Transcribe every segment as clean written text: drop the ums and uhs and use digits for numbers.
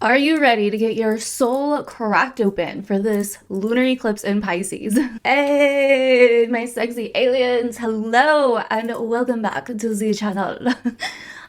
Are you ready to get your soul cracked open for this lunar eclipse in Pisces? Hey, my sexy aliens, hello and welcome back to the channel.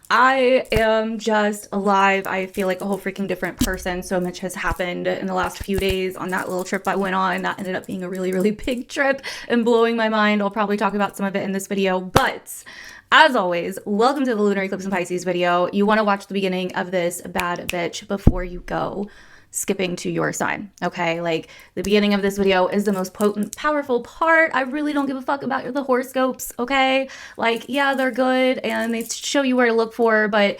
I am just alive. I feel like a whole freaking different person. So much has happened in the last few days on that little trip I went on. That ended up being a really, really big trip and blowing my mind. I'll probably talk about some of it in this video, but as always, welcome to the Lunar Eclipse in Pisces video. You want to watch the beginning of this bad bitch before you go skipping to your sign, okay? Like, the beginning of this video is the most potent, powerful part. I really don't give a fuck about the horoscopes, okay? Like, yeah, they're good and they show you where to look for, but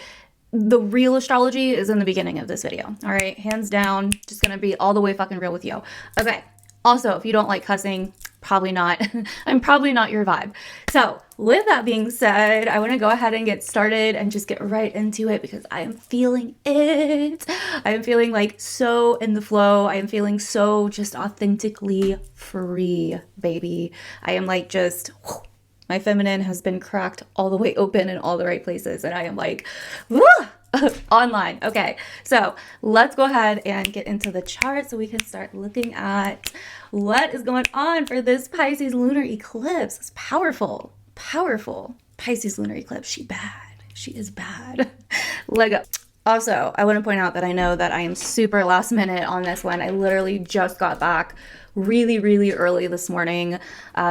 the real astrology is in the beginning of this video, all right? Hands down, just gonna be all the way fucking real with you. Okay, also, if you don't like cussing, probably not. I'm probably not your vibe. So with that being said, I want to go ahead and get started and just get right into it because I am feeling it. I am feeling like so in the flow. I am feeling so just authentically free, baby. I am like just, whew, my feminine has been cracked all the way open in all the right places. And I am like, woo! Online. Okay, so let's go ahead and get into the chart so we can start looking at what is going on for this Pisces lunar eclipse. It's powerful, powerful Pisces lunar eclipse. She bad. She is bad. Leg up. Also, I want to point out that I know that I am super last minute on this one. I literally just got back really, really early this morning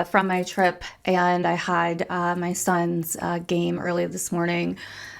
from my trip, and I had my son's game early this morning.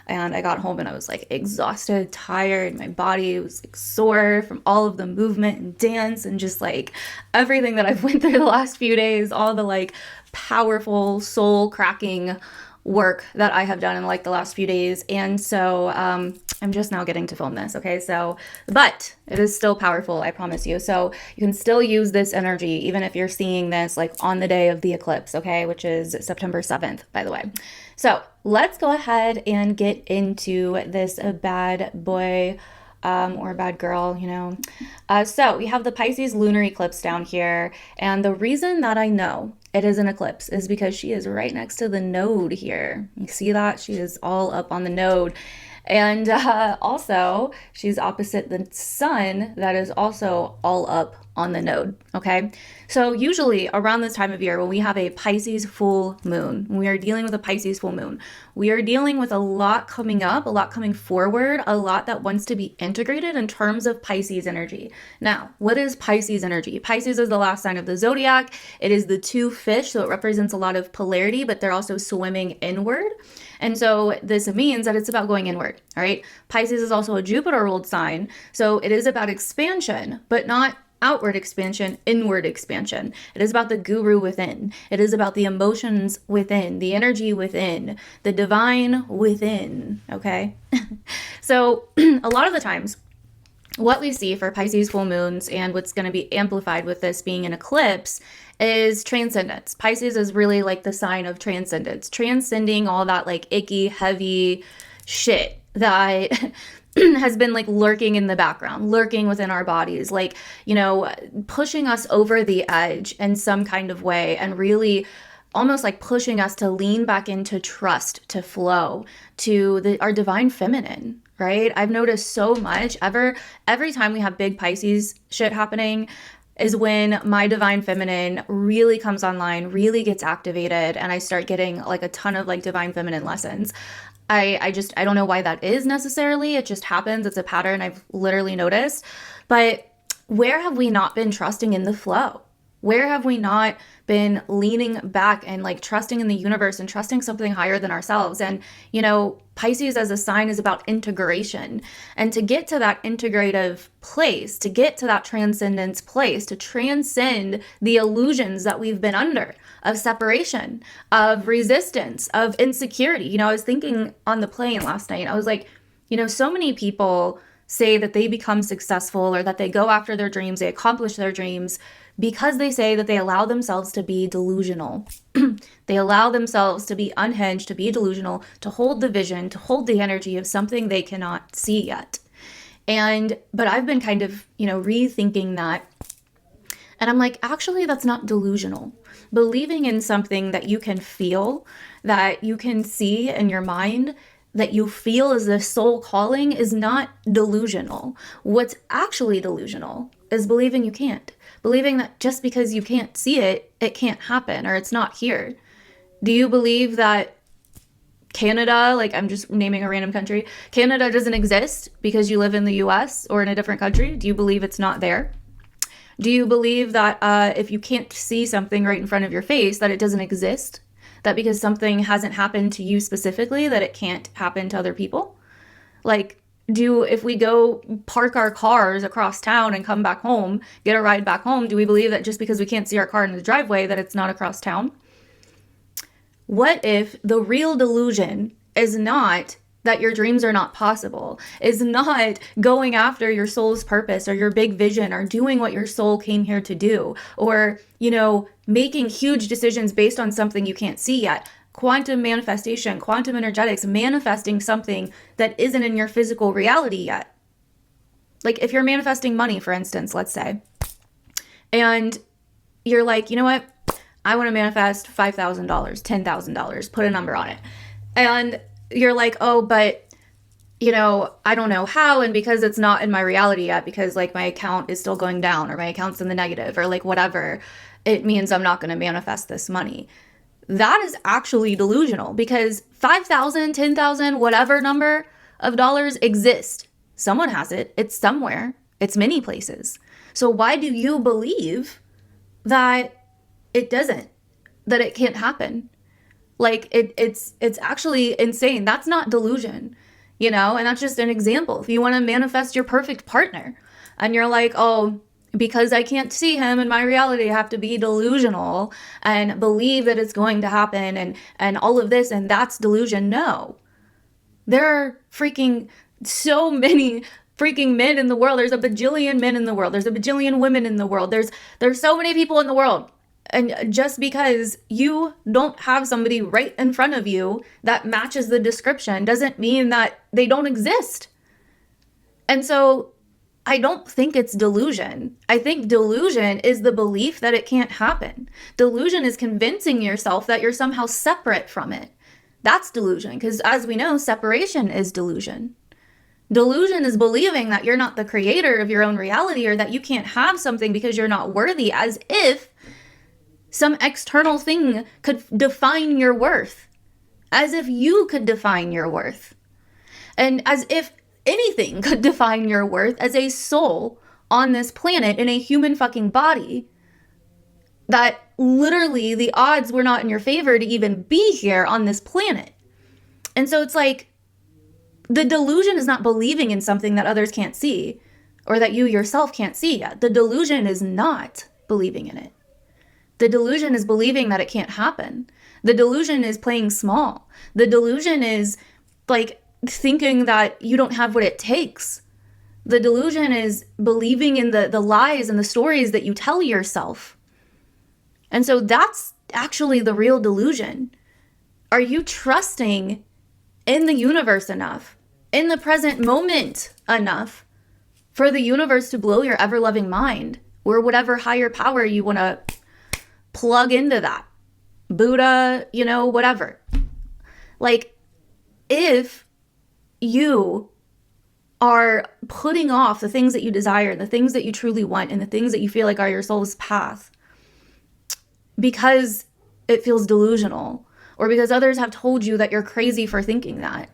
And I got home and I was like exhausted, tired. My body was like sore from all of the movement and dance and just like everything that I've went through the last few days, all the like powerful soul cracking work that I have done in like the last few days. And so I'm just now getting to film this. Okay. So, but it is still powerful. I promise you. So you can still use this energy, even if you're seeing this like on the day of the eclipse. Okay. Which is September 7th, by the way. So let's go ahead and get into this bad boy or bad girl, you know. So we have the Pisces lunar eclipse down here. And the reason that I know it is an eclipse is because she is right next to the node here. You see that? She is all up on the node. And also, she's opposite the sun that is also all up on the node, okay? So usually around this time of year, when we have a Pisces full moon, when we are dealing with a Pisces full moon, we are dealing with a lot coming up, a lot coming forward, a lot that wants to be integrated in terms of Pisces energy. Now, what is Pisces energy? Pisces is the last sign of the zodiac. It is the two fish, so it represents a lot of polarity, but they're also swimming inward. And so this means that it's about going inward, all right? Pisces is also a Jupiter ruled sign. So it is about expansion, but not outward expansion, inward expansion. It is about the guru within. It is about the emotions within, the energy within, the divine within, okay? So a lot of the times, what we see for Pisces full moons and what's going to be amplified with this being an eclipse is transcendence. Pisces is really like the sign of transcendence, transcending all that like icky, heavy shit that has been like lurking in the background, lurking within our bodies, like, you know, pushing us over the edge in some kind of way and really almost like pushing us to lean back into trust, to flow, to our divine feminine, right? I've noticed so much every time we have big Pisces shit happening is when my divine feminine really comes online, really gets activated, and I start getting like a ton of like divine feminine lessons. I don't know why that is necessarily. It just happens. It's a pattern I've literally noticed. But where have we not been trusting in the flow? Where have we not been leaning back and like trusting in the universe and trusting something higher than ourselves? And, you know, Pisces as a sign is about integration. And to get to that integrative place, to get to that transcendence place, to transcend the illusions that we've been under of separation, of resistance, of insecurity. You know, I was thinking on the plane last night, I was like, you know, so many people say that they become successful or that they go after their dreams, they accomplish their dreams because they say that they allow themselves to be delusional. They allow themselves to be unhinged, to be delusional, to hold the vision, to hold the energy of something they cannot see yet. But I've been kind of, you know, rethinking that. And I'm like, actually, that's not delusional. Believing in something that you can feel, that you can see in your mind, that you feel is the soul calling is not delusional. What's actually delusional is believing you can't. Believing that just because you can't see it, it can't happen or it's not here. Do you believe that Canada, like I'm just naming a random country, Canada doesn't exist because you live in the US or in a different country? Do you believe it's not there? Do you believe that if you can't see something right in front of your face, that it doesn't exist? That because something hasn't happened to you specifically, that it can't happen to other people? Like, if we go park our cars across town and come back home, get a ride back home, do we believe that just because we can't see our car in the driveway, that it's not across town? What if the real delusion is not that your dreams are not possible, is not going after your soul's purpose or your big vision or doing what your soul came here to do, or, making huge decisions based on something you can't see yet? Quantum manifestation, quantum energetics, manifesting something that isn't in your physical reality yet. Like if you're manifesting money, for instance, let's say, and you're like, you know what? I want to manifest $5,000, $10,000, put a number on it. And you're like, oh, but, I don't know how. And because it's not in my reality yet, because like my account is still going down or my account's in the negative or like whatever, it means I'm not going to manifest this money. That is actually delusional because 5,000, 10,000, whatever number of dollars exist. Someone has it. It's somewhere. It's many places. So why do you believe that it doesn't, that it can't happen? Like it's actually insane. That's not delusion, and that's just an example. If you want to manifest your perfect partner and you're like, oh, because I can't see him in my reality, I have to be delusional and believe that it's going to happen and all of this, and that's delusion. No. There are freaking so many freaking men in the world. There's a bajillion men in the world. There's a bajillion women in the world. There's so many people in the world. And just because you don't have somebody right in front of you that matches the description doesn't mean that they don't exist. And so I don't think it's delusion. I think delusion is the belief that it can't happen. Delusion is convincing yourself that you're somehow separate from it. That's delusion, because as we know, separation is delusion. Delusion is believing that you're not the creator of your own reality or that you can't have something because you're not worthy, as if some external thing could define your worth. As if you could define your worth. And as if anything could define your worth as a soul on this planet in a human fucking body, that literally the odds were not in your favor to even be here on this planet. And so it's like, the delusion is not believing in something that others can't see or that you yourself can't see yet. The delusion is not believing in it. The delusion is believing that it can't happen. The delusion is playing small. The delusion is like thinking that you don't have what it takes. The delusion is believing in the lies and the stories that you tell yourself. And so that's actually the real delusion. Are you trusting in the universe enough, in the present moment enough, for the universe to blow your ever-loving mind, or whatever higher power you want to plug into that? Buddha, whatever. Like, if you are putting off the things that you desire, the things that you truly want, and the things that you feel like are your soul's path because it feels delusional, or because others have told you that you're crazy for thinking that,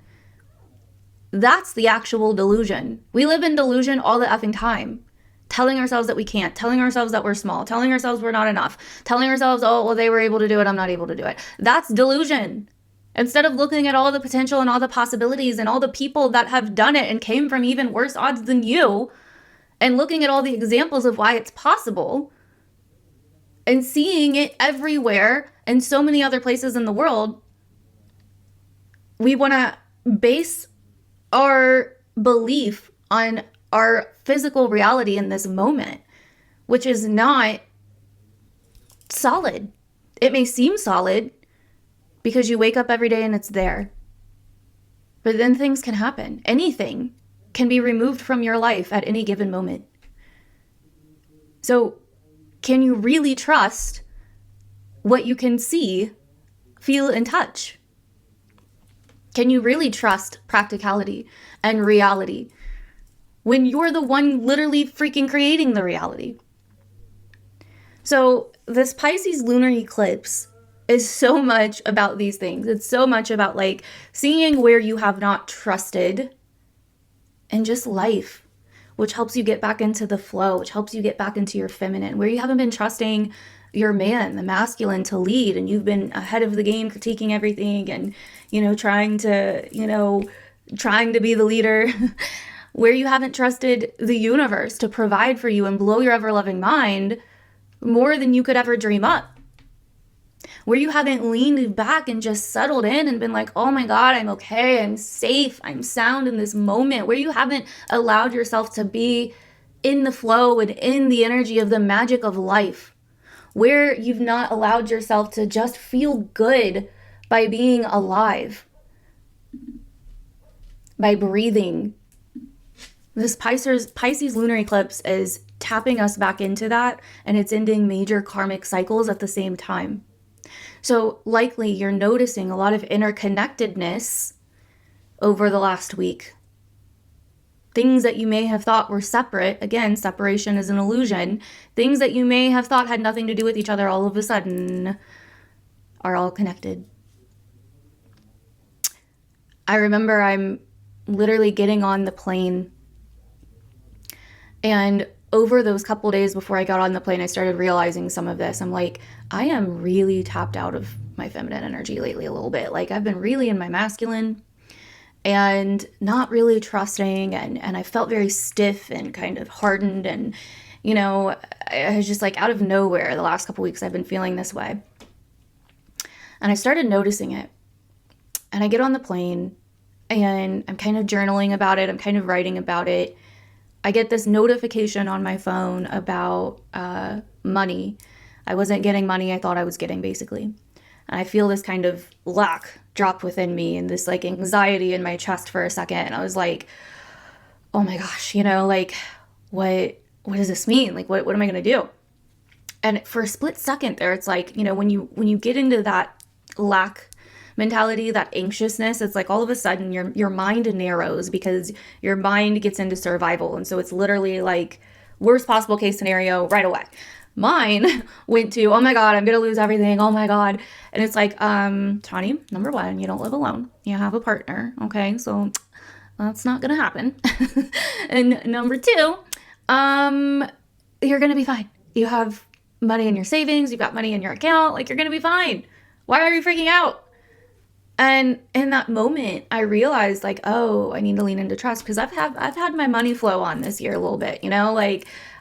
that's the actual delusion. We live in delusion all the effing time. Telling ourselves that we can't, telling ourselves that we're small, telling ourselves we're not enough, telling ourselves, oh, well, they were able to do it, I'm not able to do it. That's delusion. Instead of looking at all the potential and all the possibilities and all the people that have done it and came from even worse odds than you, and looking at all the examples of why it's possible, and seeing it everywhere and so many other places in the world, we want to base our belief on our physical reality in this moment, which is not solid. It may seem solid because you wake up every day and it's there. But then things can happen. Anything can be removed from your life at any given moment. So can you really trust what you can see, feel, and touch? Can you really trust practicality and reality when you're the one literally freaking creating the reality? So this Pisces lunar eclipse is so much about these things. It's so much about like seeing where you have not trusted and just life, which helps you get back into the flow, which helps you get back into your feminine, where you haven't been trusting your man, the masculine, to lead, and you've been ahead of the game, critiquing everything and, trying to be the leader, where you haven't trusted the universe to provide for you and blow your ever-loving mind more than you could ever dream up, where you haven't leaned back and just settled in and been like, oh my God, I'm okay, I'm safe, I'm sound in this moment, where you haven't allowed yourself to be in the flow and in the energy of the magic of life, where you've not allowed yourself to just feel good by being alive, by breathing. This Pisces lunar eclipse is tapping us back into that, and it's ending major karmic cycles at the same time. So likely you're noticing a lot of interconnectedness over the last week. Things that you may have thought were separate, again, separation is an illusion, things that you may have thought had nothing to do with each other all of a sudden are all connected. I remember I'm literally getting on the plane, and over those couple days before I got on the plane, I started realizing some of this. I'm like, I am really tapped out of my feminine energy lately a little bit. Like, I've been really in my masculine and not really trusting, and I felt very stiff and kind of hardened, and I was just like, out of nowhere the last couple weeks I've been feeling this way. And I started noticing it. And I get on the plane and I'm kind of journaling about it. I'm kind of writing about it. I get this notification on my phone about money. I wasn't getting money I thought I was getting, basically. And I feel this kind of lack drop within me and this like anxiety in my chest for a second. And I was like, oh my gosh, like what does this mean? Like, what am I going to do? And for a split second there, it's like, when you get into that lack mentality, that anxiousness, it's like all of a sudden your mind narrows because your mind gets into survival. And so it's literally like worst possible case scenario right away. Mine went to, oh my God, I'm going to lose everything. Oh my God. And it's like, Tawny, number one, you don't live alone. You have a partner. Okay. So that's not going to happen. And number two, you're going to be fine. You have money in your savings. You've got money in your account. Like, you're going to be fine. Why are you freaking out? And in that moment, I realized like, oh, I need to lean into trust, because I've had my money flow on this year a little bit,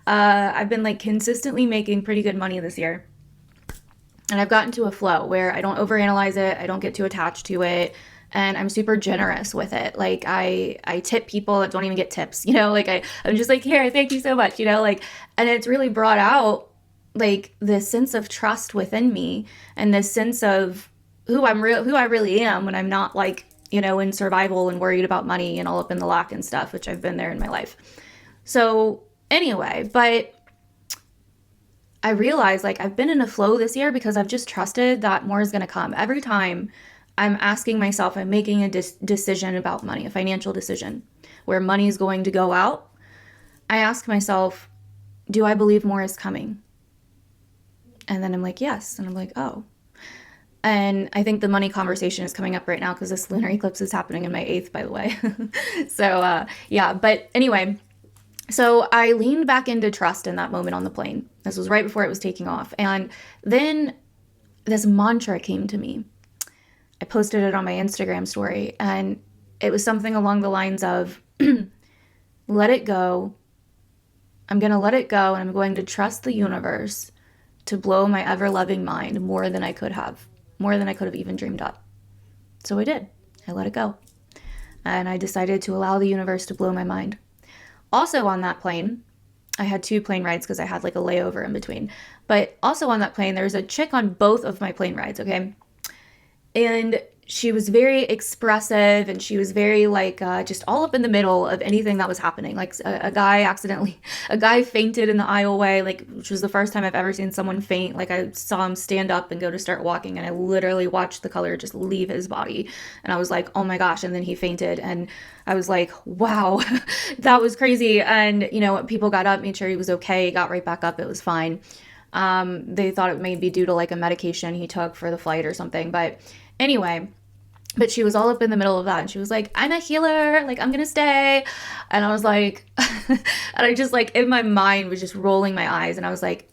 I've been like consistently making pretty good money this year. And I've gotten to a flow where I don't overanalyze it. I don't get too attached to it. And I'm super generous with it. Like I tip people that don't even get tips, I'm just like, here, thank you so much, and it's really brought out like this sense of trust within me and this sense of who I really am when I'm not like, in survival and worried about money and all up in the lack and stuff, which I've been there in my life. So anyway, but I realized like I've been in a flow this year because I've just trusted that more is going to come. Every time I'm asking myself, I'm making a decision about money, a financial decision where money is going to go out, I ask myself, do I believe more is coming? And then I'm like, yes. And I'm like, oh. And I think the money conversation is coming up right now because this lunar eclipse is happening in my 8th, by the way. So, yeah. But anyway, so I leaned back into trust in that moment on the plane. This was right before it was taking off. And then this mantra came to me. I posted it on my Instagram story. And it was something along the lines of, let it go. I'm going to let it go. And I'm going to trust the universe to blow my ever-loving mind more than I could have. More than I could have even dreamed up. So I did. I let it go. And I decided to allow the universe to blow my mind. Also on that plane, I had 2 plane rides because I had like a layover in between. But also on that plane, there was a chick on both of my plane rides, okay? And she was very expressive, and she was very like just all up in the middle of anything that was happening. Like a guy fainted in the aisleway, like, which was the first time I've ever seen someone faint. Like I saw him stand up and go to start walking, and I literally watched the color just leave his body, and I was like, oh my gosh. And then he fainted, and I was like, wow, that was crazy. And you know, people got up, made sure he was okay, got right back up, it was fine. They thought it may be due to like a medication he took for the flight or something, but anyway, but she was all up in the middle of that, and she was like, I'm a healer, like I'm gonna stay. And I was like, and I just like in my mind was just rolling my eyes, and I was like,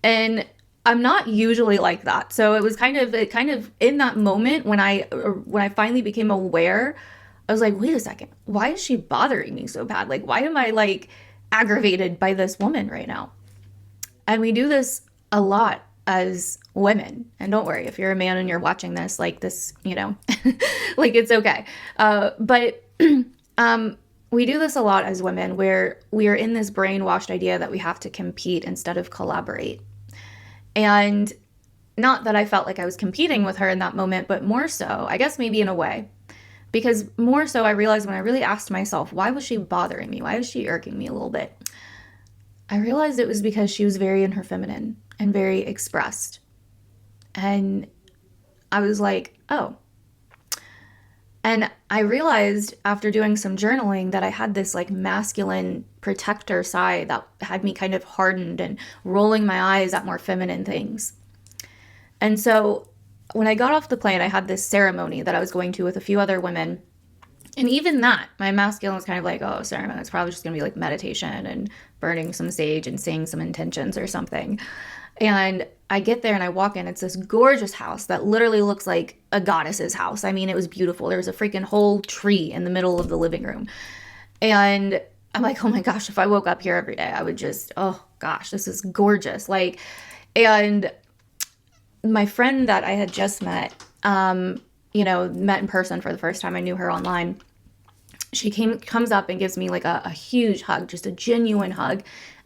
and I'm not usually like that. So it was kind of in that moment when I finally became aware, I was like, wait a second, why is she bothering me so bad? Like, why am I like aggravated by this woman right now? And we do this a lot as women. And don't worry, if you're a man and you're watching this, like this, you know, like it's okay. But we do this a lot as women, where we are in this brainwashed idea that we have to compete instead of collaborate. And not that I felt like I was competing with her in that moment, but more so, I guess maybe in a way, because more so I realized when I really asked myself, why was she bothering me? Why was she irking me a little bit? I realized it was because she was very in her feminine and very expressed. And I was like, oh. And I realized after doing some journaling that I had this like masculine protector side that had me kind of hardened and rolling my eyes at more feminine things. And so when I got off the plane, I had this ceremony that I was going to with a few other women. And even that, my masculine was kind of like, oh, ceremony, it's probably just going to be like meditation and burning some sage and saying some intentions or something. And I get there and I walk in. It's this gorgeous house that literally looks like a goddess's house. I mean, it was beautiful. There was a freaking whole tree in the middle of the living room. And I'm like, oh my gosh, if I woke up here every day, I would just, oh gosh, this is gorgeous. Like, and my friend that I had just met, you know, met in person for the first time. I knew her online. She comes up and gives me like a huge hug, just a genuine hug.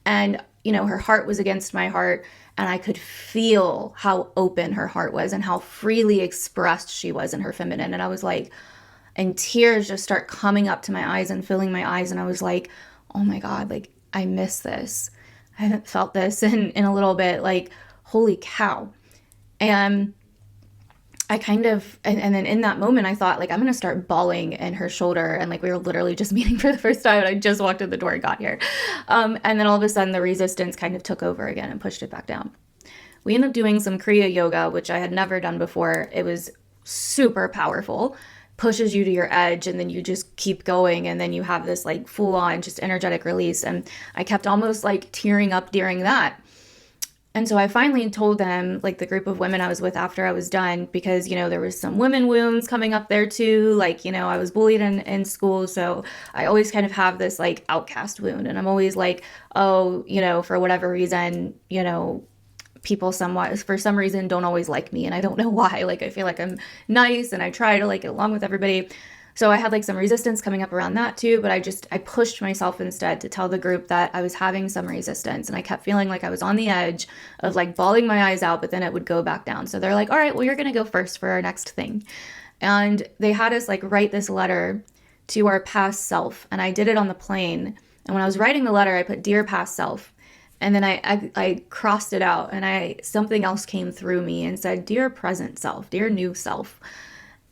And, you know, her heart was against my heart, and I could feel how open her heart was and how freely expressed she was in her feminine. And I was like, and tears just start coming up to my eyes and filling my eyes. And I was like, oh my God, like I miss this. I haven't felt this in a little bit, like, holy cow. And I kind of, and then in that moment, I thought, like, I'm going to start bawling in her shoulder. And like, we were literally just meeting for the first time, and I just walked in the door and got here. And then all of a sudden the resistance kind of took over again and pushed it back down. We ended up doing some Kriya yoga, which I had never done before. It was super powerful, pushes you to your edge, and then you just keep going. And then you have this like full on just energetic release. And I kept almost like tearing up during that. And so I finally told them, like the group of women I was with after I was done, because, you know, there was some women wounds coming up there too. Like, you know, I was bullied in school. So I always kind of have this like outcast wound. And I'm always like, oh, you know, for whatever reason, you know, people for some reason don't always like me. And I don't know why. Like, I feel like I'm nice and I try to like get along with everybody. So I had like some resistance coming up around that too, but I pushed myself instead to tell the group that I was having some resistance, and I kept feeling like I was on the edge of like bawling my eyes out, but then it would go back down. So they're like, all right, well, you're going to go first for our next thing. And they had us like write this letter to our past self. And I did it on the plane. And when I was writing the letter, I put dear past self. And then I crossed it out, and something else came through me and said, dear present self, dear new self.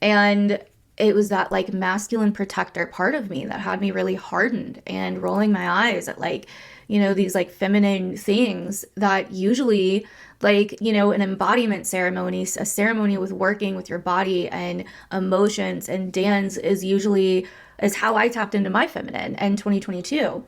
And it was that like masculine protector part of me that had me really hardened and rolling my eyes at like, you know, these like feminine things that usually like, you know, an embodiment ceremony, a ceremony with working with your body and emotions and dance is how I tapped into my feminine in 2022.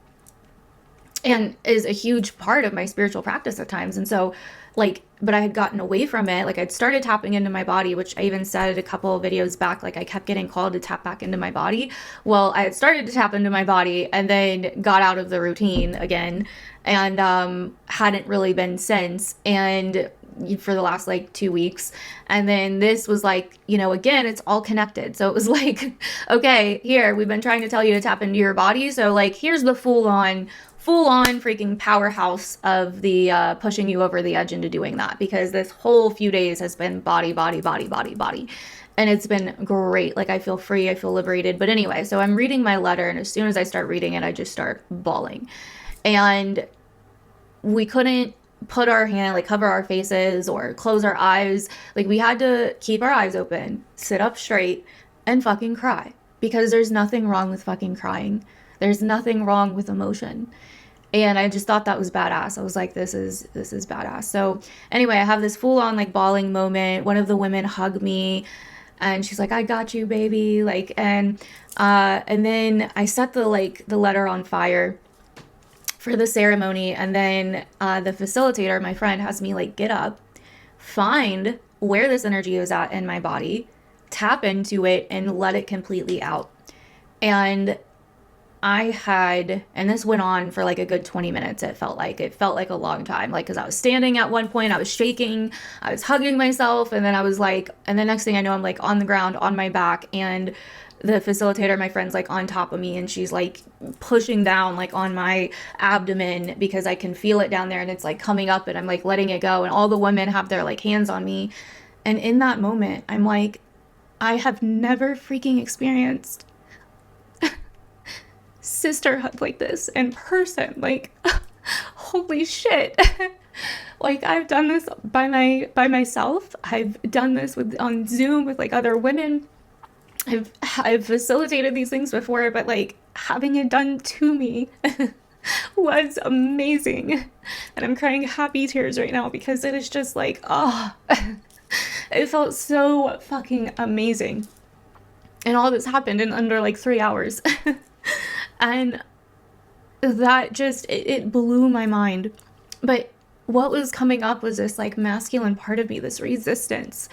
And is a huge part of my spiritual practice at times. And so like, but I had gotten away from it. Like I'd started tapping into my body, which I even said a couple of videos back, like I kept getting called to tap back into my body. Well, I had started to tap into my body and then got out of the routine again, and hadn't really been since. And for the last like 2 weeks. And then this was like, you know, again, it's all connected. So it was like, okay, here, we've been trying to tell you to tap into your body. So like, here's the full on freaking powerhouse of the pushing you over the edge into doing that, because this whole few days has been body. And it's been great. Like, I feel free, I feel liberated. But anyway, so I'm reading my letter, and as soon as I start reading it, I just start bawling. And we couldn't put our hand, like, cover our faces or close our eyes. Like, we had to keep our eyes open, sit up straight, and fucking cry. Because there's nothing wrong with fucking crying. There's nothing wrong with emotion. And I just thought that was badass. I was like, this is badass. So anyway, I have this full on like bawling moment. One of the women hugged me and she's like, I got you, baby. Like, and then I set the letter on fire for the ceremony. And then the facilitator, my friend, has me like get up, find where this energy is at in my body, tap into it, and let it completely out. And and this went on for like a good 20 minutes. It felt like a long time. Like, cause I was standing at one point, I was shaking, I was hugging myself. And then I was like, and the next thing I know, I'm like on the ground on my back, and the facilitator, my friend's like on top of me, and she's like pushing down like on my abdomen because I can feel it down there, and it's like coming up, and I'm like letting it go. And all the women have their like hands on me. And in that moment, I'm like, I have never freaking experienced sisterhood like this in person. Like, holy shit. Like, I've done this by myself. I've done this on Zoom with like other women. I've facilitated these things before, but like having it done to me was amazing. And I'm crying happy tears right now because it is just like, oh, it felt so fucking amazing. And all this happened in under like 3 hours. And that just, it blew my mind. But what was coming up was this like masculine part of me, this resistance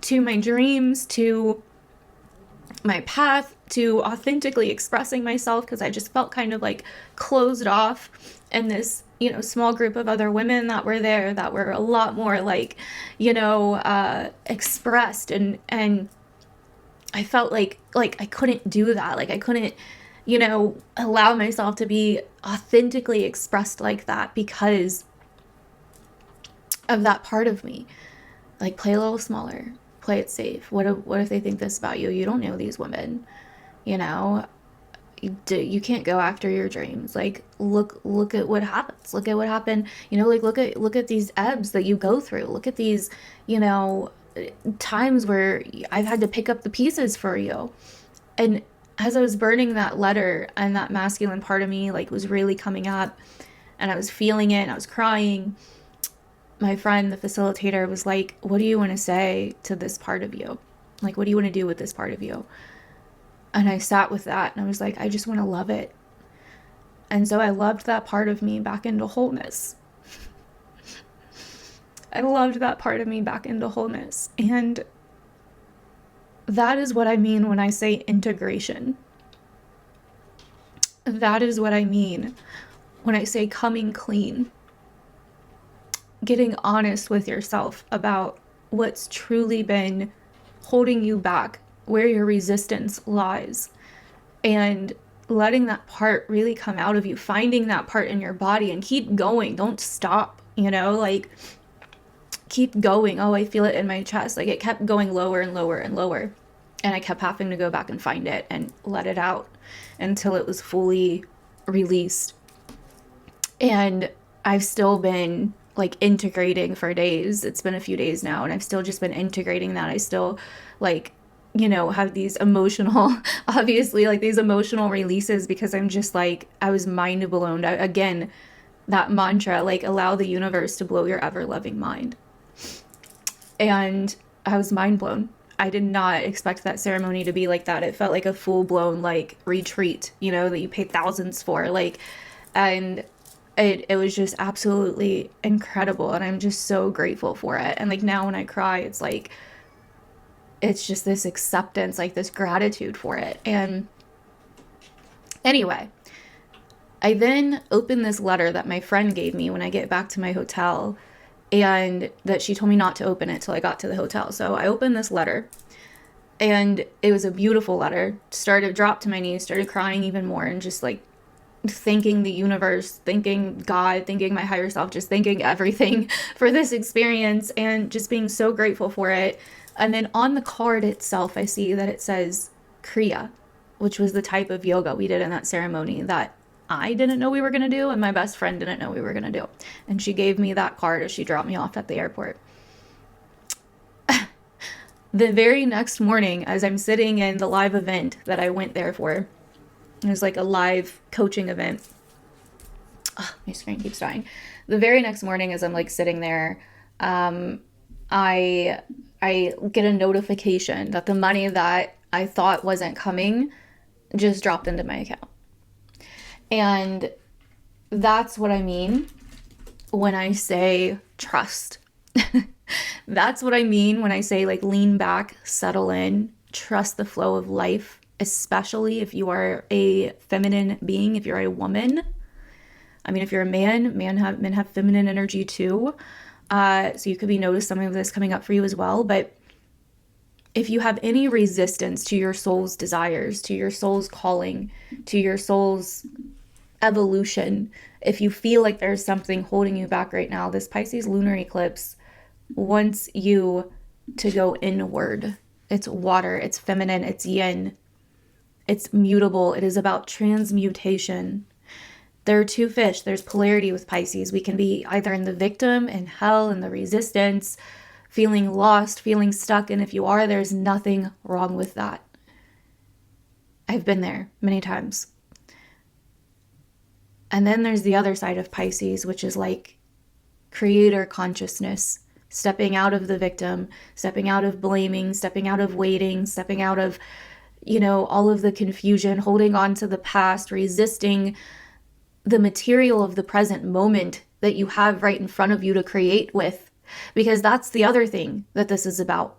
to my dreams, to my path, to authentically expressing myself, because I just felt kind of like closed off. And this, small group of other women that were there that were a lot more like, expressed. And I felt like I couldn't do that. Like, I couldn't, allow myself to be authentically expressed like that because of that part of me. Like, play a little smaller, play it safe. What if they think this about you? You don't know these women, you can't go after your dreams. Like, look at what happens. Look at what happened. Like, look at these ebbs that you go through. Look at these, times where I've had to pick up the pieces for you. And as I was burning that letter, and that masculine part of me like was really coming up, and I was feeling it, and I was crying, my friend, the facilitator, was like, what do you want to say to this part of you? Like, what do you want to do with this part of you? And I sat with that, and I was like, I just want to love it. And so I loved that part of me back into wholeness. I loved that part of me back into wholeness. And that is what I mean when I say integration. That is what I mean when I say coming clean. Getting honest with yourself about what's truly been holding you back, where your resistance lies, and letting that part really come out of you, finding that part in your body, and keep going. Don't stop, like, keep going. Oh, I feel it in my chest. Like, it kept going lower and lower and lower. And I kept having to go back and find it and let it out until it was fully released. And I've still been like integrating for days. It's been a few days now, and I've still just been integrating that. I still like, have these emotional, obviously, like these emotional releases, because I'm just like, I was mind blown. Again, that mantra, like, allow the universe to blow your ever loving mind. And I was mind blown. I did not expect that ceremony to be like that. It felt like a full-blown like retreat, that you pay thousands for, like, and it was just absolutely incredible. And I'm just so grateful for it. And like, now when I cry, it's like, it's just this acceptance, like this gratitude for it. And anyway, I then opened this letter that my friend gave me when I get back to my hotel, and that she told me not to open it till I got to the hotel. So I opened this letter, and it was a beautiful letter. Dropped to my knees, started crying even more, and just like thanking the universe, thanking God, thanking my higher self, just thanking everything for this experience and just being so grateful for it. And then on the card itself, I see that it says Kriya, which was the type of yoga we did in that ceremony that I didn't know we were going to do, and my best friend didn't know we were going to do. And she gave me that card as she dropped me off at the airport. The very next morning, as I'm sitting in the live event that I went there for, it was like a live coaching event. Oh, my screen keeps dying. The very next morning, as I'm like sitting there, I get a notification that the money that I thought wasn't coming just dropped into my account. And that's what I mean when I say trust. That's what I mean when I say like lean back, settle in, trust the flow of life, especially if you are a feminine being, if you're a woman. I mean, if you're a man, men have feminine energy too. So you could be noticed some of this coming up for you as well. But if you have any resistance to your soul's desires, to your soul's calling, to your soul's evolution, if you feel like there's something holding you back right now, this Pisces lunar eclipse wants you to go inward. It's water, it's feminine, it's yin, it's mutable. It is about transmutation. There are two fish. There's polarity with Pisces. We can be either in the victim, in hell, in the resistance, feeling lost, feeling stuck. And if you are, there's nothing wrong with that. I've been there many times. And then there's the other side of Pisces, which is like creator consciousness, stepping out of the victim, stepping out of blaming, stepping out of waiting, stepping out of, all of the confusion, holding on to the past, resisting the material of the present moment that you have right in front of you to create with. Because that's the other thing that this is about.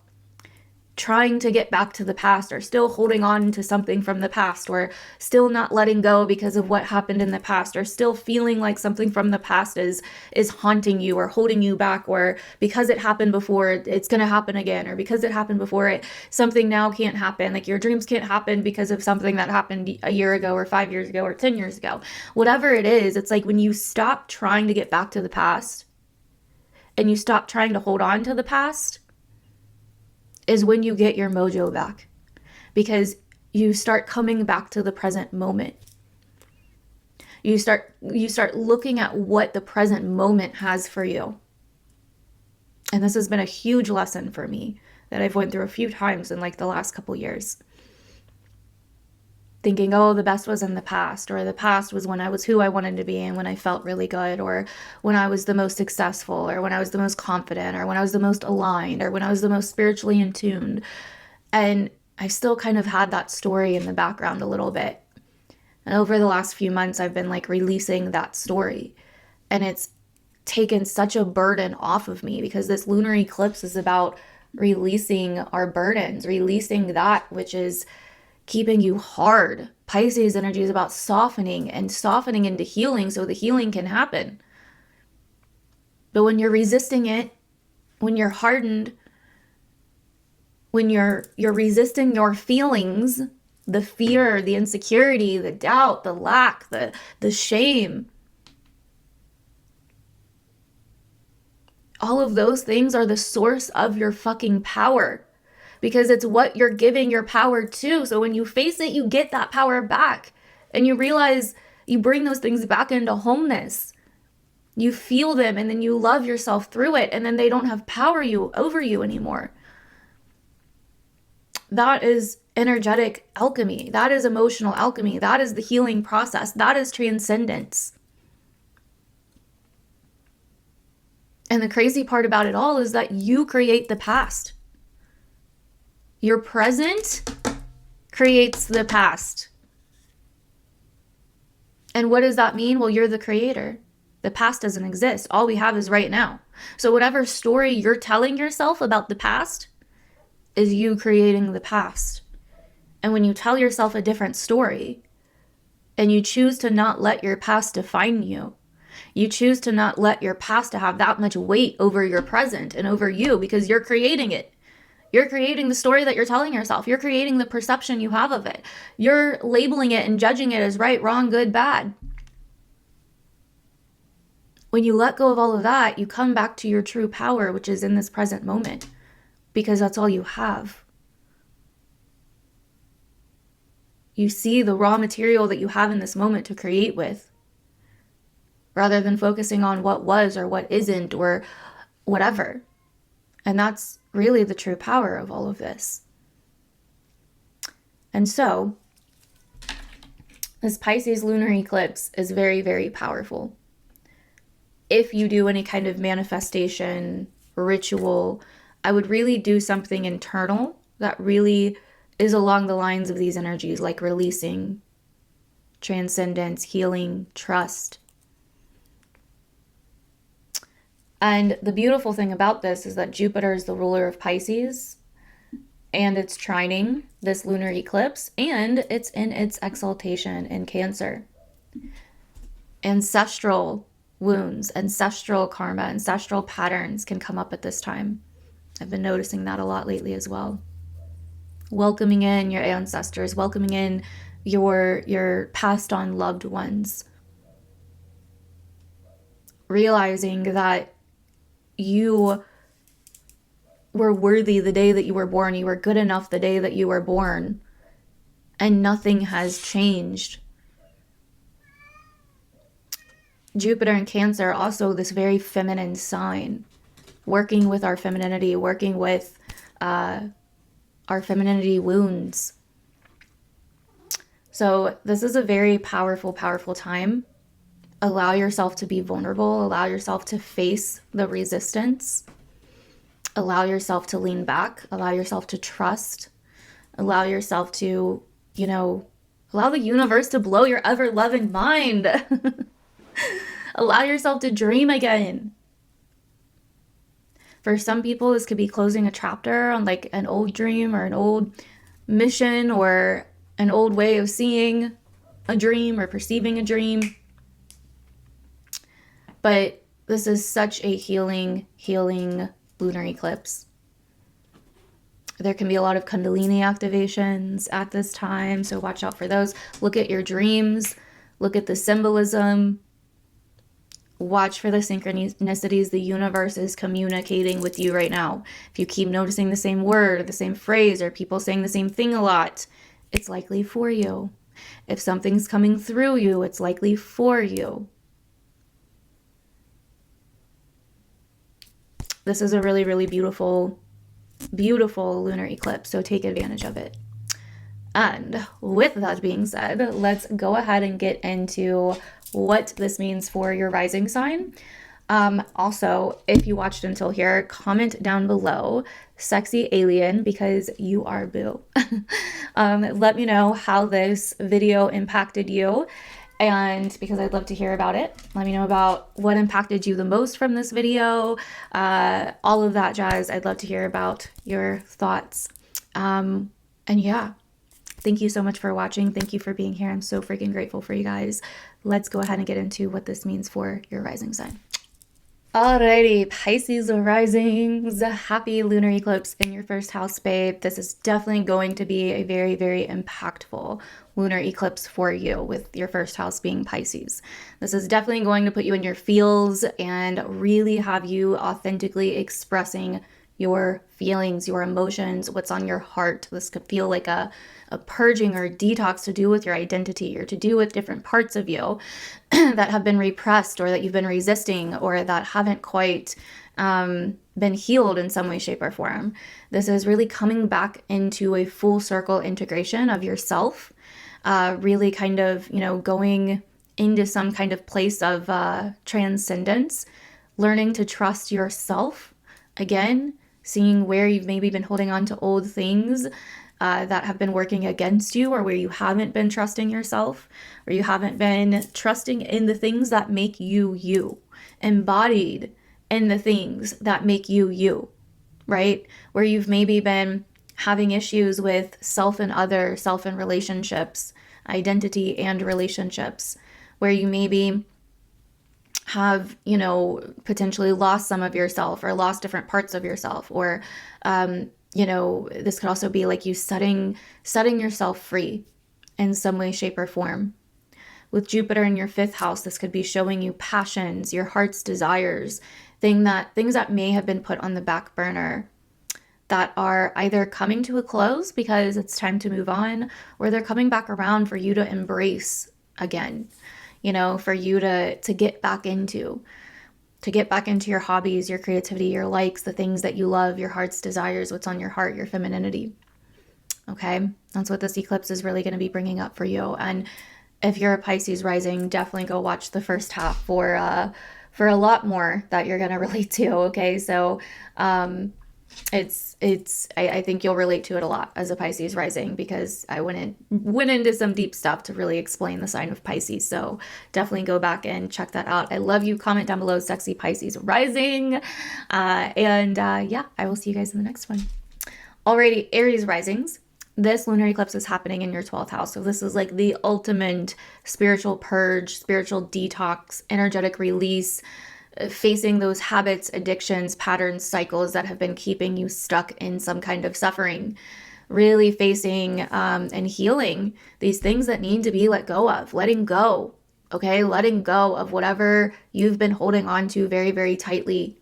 Trying to get back to the past, or still holding on to something from the past, or still not letting go because of what happened in the past, or still feeling like something from the past is haunting you or holding you back, or because it happened before, it's going to happen again, or because it happened before, something now can't happen. Like your dreams can't happen because of something that happened a year ago or 5 years ago or 10 years ago. Whatever it is, it's like when you stop trying to get back to the past and you stop trying to hold on to the past, is when you get your mojo back, because you start coming back to the present moment. You start looking at what the present moment has for you. And this has been a huge lesson for me that I've went through a few times in like the last couple years. Thinking, oh, the best was in the past, or the past was when I was who I wanted to be and when I felt really good, or when I was the most successful, or when I was the most confident, or when I was the most aligned, or when I was the most spiritually in tune. And I still kind of had that story in the background a little bit. And over the last few months, I've been like releasing that story. And it's taken such a burden off of me, because this lunar eclipse is about releasing our burdens, releasing that which is keeping you hard. Pisces energy is about softening and softening into healing so the healing can happen. But when you're resisting it, when you're hardened, when you're resisting your feelings, the fear, the insecurity, the doubt, the lack, the shame, all of those things are the source of your fucking power. Because it's what you're giving your power to. So when you face it, you get that power back. And you realize you bring those things back into wholeness. You feel them, and then you love yourself through it. And then they don't have power over you anymore. That is energetic alchemy. That is emotional alchemy. That is the healing process. That is transcendence. And the crazy part about it all is that you create the past. Your present creates the past. And what does that mean? Well, you're the creator. The past doesn't exist. All we have is right now. So whatever story you're telling yourself about the past is you creating the past. And when you tell yourself a different story and you choose to not let your past define you, you choose to not let your past to have that much weight over your present and over you, because you're creating it. You're creating the story that you're telling yourself. You're creating the perception you have of it. You're labeling it and judging it as right, wrong, good, bad. when you let go of all of that, you come back to your true power, which is in this present moment, because that's all you have. You see the raw material that you have in this moment to create with, rather than focusing on what was or what isn't or whatever. And that's really the true power of all of this. And so, this Pisces lunar eclipse is very, very powerful. If you do any kind of manifestation, ritual, I would really do something internal that really is along the lines of these energies, like releasing, transcendence, healing, trust. And the beautiful thing about this is that Jupiter is the ruler of Pisces, and it's trining this lunar eclipse, and it's in its exaltation in Cancer. Ancestral wounds, ancestral karma, ancestral patterns can come up at this time. I've been noticing that a lot lately as well. Welcoming in your ancestors, welcoming in your passed on loved ones. Realizing that you were worthy the day that you were born, you were good enough the day that you were born, and nothing has changed. Jupiter in Cancer, also this very feminine sign, working with our femininity, working with our femininity wounds. So this is a very powerful, powerful time. Allow yourself to be vulnerable. Allow yourself to face the resistance. Allow yourself to lean back. Allow yourself to trust. Allow yourself to, allow the universe to blow your ever-loving mind. Allow yourself to dream again. For some people, this could be closing a chapter on like an old dream or an old mission or an old way of seeing a dream or perceiving a dream. But this is such a healing lunar eclipse. There can be a lot of Kundalini activations at this time, so watch out for those. Look at your dreams. Look at the symbolism. Watch for the synchronicities the universe is communicating with you right now. If you keep noticing the same word or the same phrase or people saying the same thing a lot, it's likely for you. If something's coming through you, it's likely for you. This is a really, really beautiful, beautiful lunar eclipse, so take advantage of it. And with that being said, let's go ahead and get into what this means for your rising sign. Also, if you watched until here, comment down below, sexy alien, because you are boo. Let me know how this video impacted you, and because I'd love to hear about it. Let me know about what impacted you the most from this video, all of that jazz. I'd love to hear about your thoughts. And yeah, thank you so much for watching. Thank you for being here. I'm so freaking grateful for you guys. Let's go ahead and get into what this means for your rising sign. Alrighty, Pisces risings, happy lunar eclipse in your first house, babe. This is definitely going to be a very, very impactful lunar eclipse for you, with your first house being Pisces. This is definitely going to put you in your feels and really have you authentically expressing your feelings, your emotions, what's on your heart. This could feel like a purging or detox to do with your identity or to do with different parts of you that have been repressed or that you've been resisting or that haven't quite been healed in some way, shape, or form. This is really coming back into a full circle integration of yourself, really kind of, going into some kind of place of transcendence, learning to trust yourself again, seeing where you've maybe been holding on to old things that have been working against you, or where you haven't been trusting yourself, or you haven't been trusting in the things that make you you, embodied in the things that make you you, right? Where you've maybe been having issues with self and other, self and relationships, identity and relationships, where you maybe have, potentially lost some of yourself or lost different parts of yourself, or, this could also be like you setting yourself free in some way, shape, or form. With Jupiter in your 5th house, this could be showing you passions, your heart's desires, things that may have been put on the back burner that are either coming to a close because it's time to move on, or they're coming back around for you to embrace again, you know, for you to get back into. To get back into your hobbies, your creativity, your likes, the things that you love, your heart's desires, what's on your heart, your femininity. Okay, that's what this eclipse is really going to be bringing up for you. And if you're a Pisces rising, definitely go watch the first half for a lot more that you're going to relate to. Okay, so I think you'll relate to it a lot as a Pisces rising, because I went into some deep stuff to really explain the sign of Pisces. So definitely go back and check that out. I love you. Comment down below, sexy Pisces rising. Yeah, I will see you guys in the next one. Alrighty, Aries risings. This lunar eclipse is happening in your 12th house. So this is like the ultimate spiritual purge, spiritual detox, energetic release, facing those habits, addictions, patterns, cycles that have been keeping you stuck in some kind of suffering. Really facing and healing these things that need to be let go of, letting go, okay? Letting go of whatever you've been holding on to very, very tightly.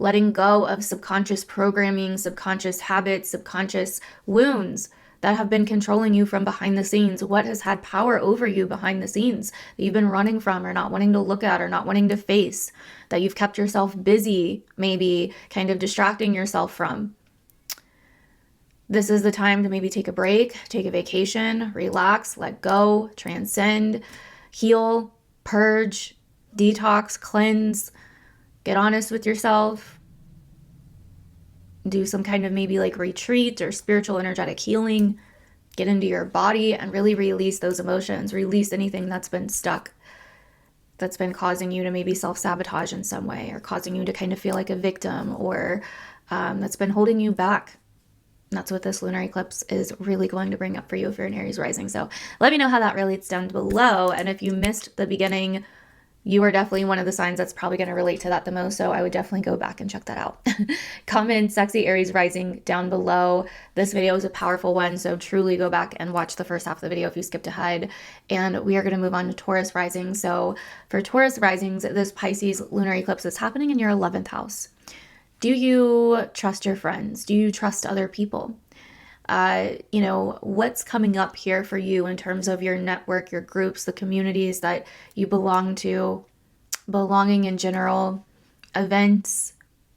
Letting go of subconscious programming, subconscious habits, subconscious wounds that have been controlling you from behind the scenes. What has had power over you behind the scenes that you've been running from, or not wanting to look at, or not wanting to face, that you've kept yourself busy, maybe kind of distracting yourself from. This is the time to maybe take a break, take a vacation, relax, let go, transcend, heal, purge, detox, cleanse. Get honest with yourself. Do some kind of maybe like retreat or spiritual energetic healing. Get into your body and really release those emotions. Release anything that's been stuck, that's been causing you to maybe self-sabotage in some way, or causing you to kind of feel like a victim, or that's been holding you back. And that's what this lunar eclipse is really going to bring up for you if you're an Aries rising. So let me know how that relates down below. And if you missed the beginning, you are definitely one of the signs that's probably going to relate to that the most. So I would definitely go back and check that out. Comment sexy Aries rising down below. This video is a powerful one. So truly go back and watch the first half of the video if you skipped ahead. And we are going to move on to Taurus rising. So for Taurus risings, this Pisces lunar eclipse is happening in your 11th house. Do you trust your friends? Do you trust other people? You know, what's coming up here for you in terms of your network, your groups, the communities that you belong to, belonging in general, events,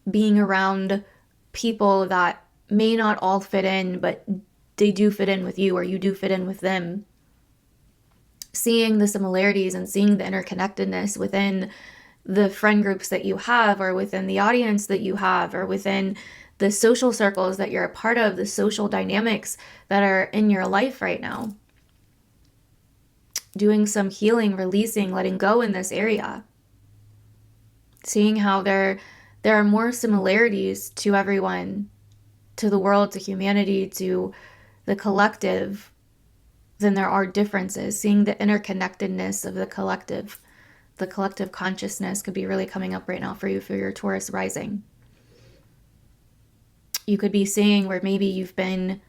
being around people that may not all fit in, but they do fit in with you, or you do fit in with them. Seeing the similarities and seeing the interconnectedness within the friend groups that you have, or within the audience that you have, or within the social circles that you're a part of, the social dynamics that are in your life right now. Doing some healing, releasing, letting go in this area. Seeing how there are more similarities to everyone, to the world, to humanity, to the collective, than there are differences. Seeing the interconnectedness of the collective consciousness could be really coming up right now for you, for your Taurus rising. You could be seeing where maybe you've been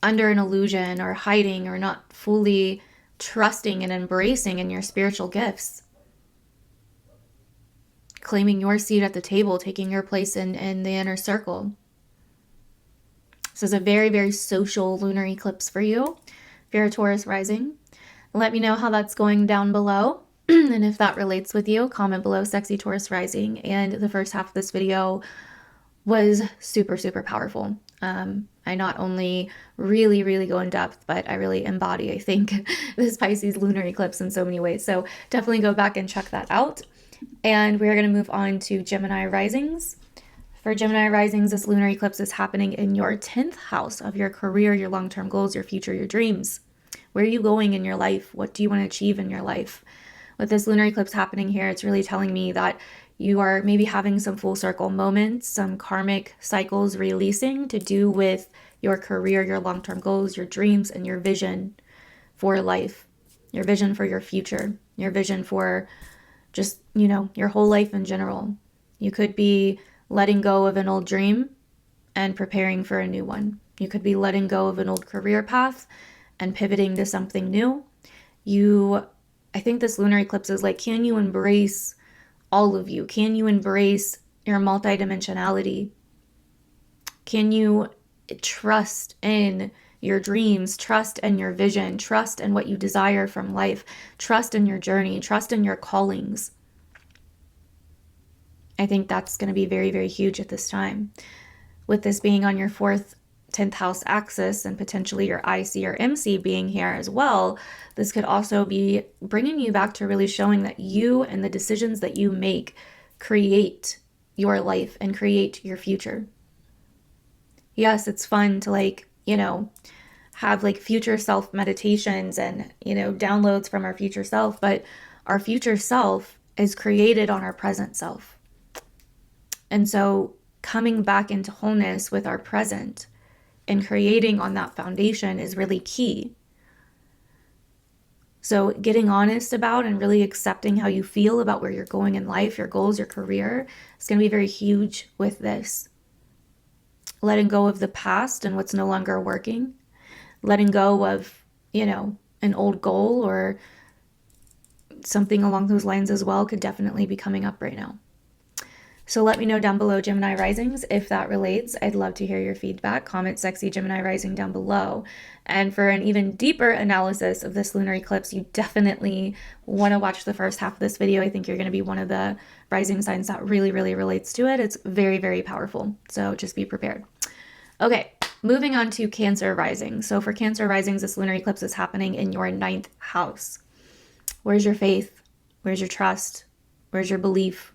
under an illusion, or hiding, or not fully trusting and embracing in your spiritual gifts. Claiming your seat at the table, taking your place in the inner circle. This is a very, very social lunar eclipse for you, if you're a Taurus rising. Let me know how that's going down below. And if that relates with you, comment below sexy Taurus rising. And the first half of this video was super, super powerful. I not only really go in depth, but I really embody, I think, this Pisces lunar eclipse in so many ways. So definitely go back and check that out. And we're going to move on to Gemini risings. For Gemini risings, this lunar eclipse is happening in your 10th house of your career, your long-term goals, your future, your dreams. Where are you going in your life? What do you want to achieve in your life? With this lunar eclipse happening here, it's really telling me that you are maybe having some full circle moments, some karmic cycles releasing to do with your career, your long-term goals, your dreams, and your vision for life, your vision for your future, your vision for just, you know, your whole life in general. You could be letting go of an old dream and preparing for a new one. You could be letting go of an old career path and pivoting to something new. You I think this lunar eclipse is like, can you embrace all of you? Can you embrace your multidimensionality? Can you trust in your dreams, trust in your vision, trust in what you desire from life, trust in your journey, trust in your callings? I think that's going to be very, very huge at this time. With this being on your 4th, 10th house axis and potentially your IC or MC being here as well, this could also be bringing you back to really showing that you and the decisions that you make create your life and create your future. Yes, it's fun to like, you know, have like future self meditations and, you know, downloads from our future self, but our future self is created on our present self. And so coming back into wholeness with our present and creating on that foundation is really key. So getting honest about and really accepting how you feel about where you're going in life, your goals, your career, is going to be very huge with this. Letting go of the past and what's no longer working. Letting go of, you know, an old goal or something along those lines as well could definitely be coming up right now. So let me know down below, Gemini risings, if that relates. I'd love to hear your feedback. Comment sexy Gemini rising down below. And for an even deeper analysis of this lunar eclipse, you definitely want to watch the first half of this video. I think you're going to be one of the rising signs that really, really relates to it. It's very, very powerful. So just be prepared. Okay, moving on to Cancer rising. So for Cancer risings, this lunar eclipse is happening in your 9th house. Where's your faith? Where's your trust? Where's your belief?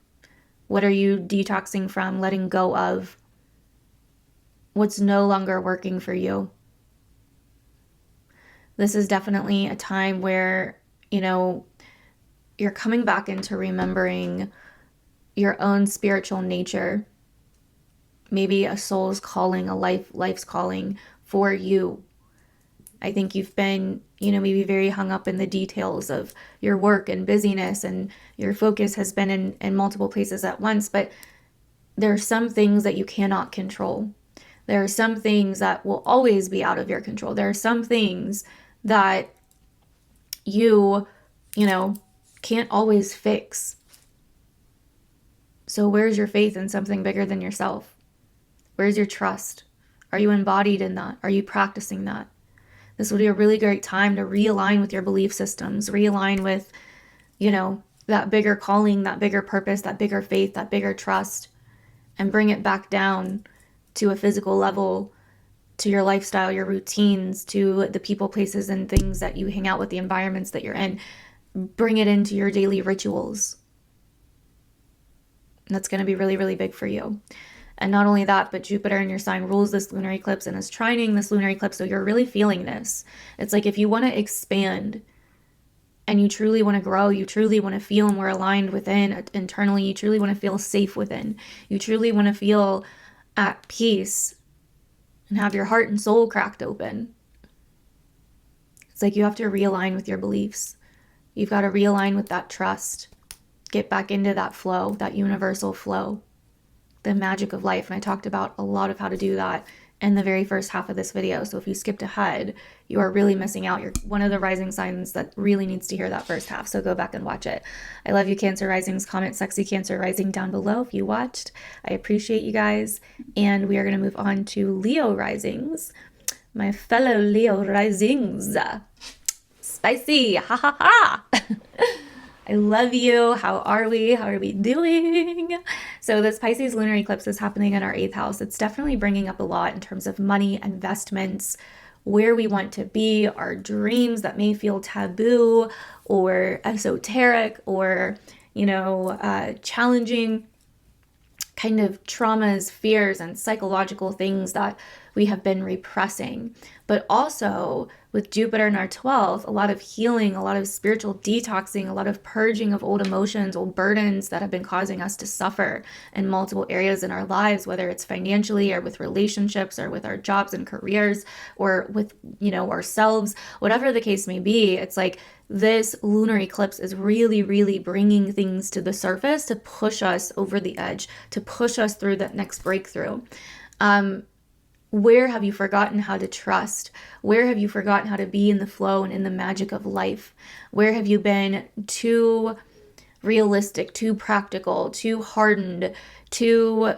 What are you detoxing from, letting go of? What's no longer working for you? This is definitely a time where, you know, you're coming back into remembering your own spiritual nature. Maybe a soul's calling, a life's calling for you. I think you've been, you know, maybe very hung up in the details of your work and busyness, and your focus has been in multiple places at once, but there are some things that you cannot control. There are some things that will always be out of your control. There are some things that you know, can't always fix. So where's your faith in something bigger than yourself? Where's your trust? Are you embodied in that? Are you practicing that? This would be a really great time to realign with your belief systems, realign with, you know, that bigger calling, that bigger purpose, that bigger faith, that bigger trust, and bring it back down to a physical level, to your lifestyle, your routines, to the people, places, and things that you hang out with, the environments that you're in. Bring it into your daily rituals. And that's going to be really, really big for you. And not only that, but Jupiter in your sign rules this lunar eclipse and is trining this lunar eclipse. So you're really feeling this. It's like if you want to expand and you truly want to grow, you truly want to feel more aligned within internally, you truly want to feel safe within, you truly want to feel at peace and have your heart and soul cracked open. It's like you have to realign with your beliefs. You've got to realign with that trust. Get back into that flow, that universal flow. The magic of life. And I talked about a lot of how to do that in the very first half of this video. So if you skipped ahead, you are really missing out. You're one of the rising signs that really needs to hear that first half. So go back and watch it. I love you, Cancer risings. Comment sexy Cancer rising down below if you watched. I appreciate you guys. And we are going to move on to Leo risings. My fellow Leo risings. Spicy. Ha ha ha. I love you. How are we? How are we doing? So this Pisces lunar eclipse is happening in our 8th house. It's definitely bringing up a lot in terms of money, investments, where we want to be, our dreams that may feel taboo or esoteric or, you know, challenging, kind of traumas, fears, and psychological things that we have been repressing. But also with Jupiter in our 12th, a lot of healing, a lot of spiritual detoxing, a lot of purging of old emotions, old burdens that have been causing us to suffer in multiple areas in our lives, whether it's financially or with relationships or with our jobs and careers or with, you know, ourselves, whatever the case may be. It's like this lunar eclipse is really, really bringing things to the surface to push us over the edge, to push us through that next breakthrough. Where have you forgotten how to trust? Where have you forgotten how to be in the flow and in the magic of life? Where have you been too realistic, too practical, too hardened, too,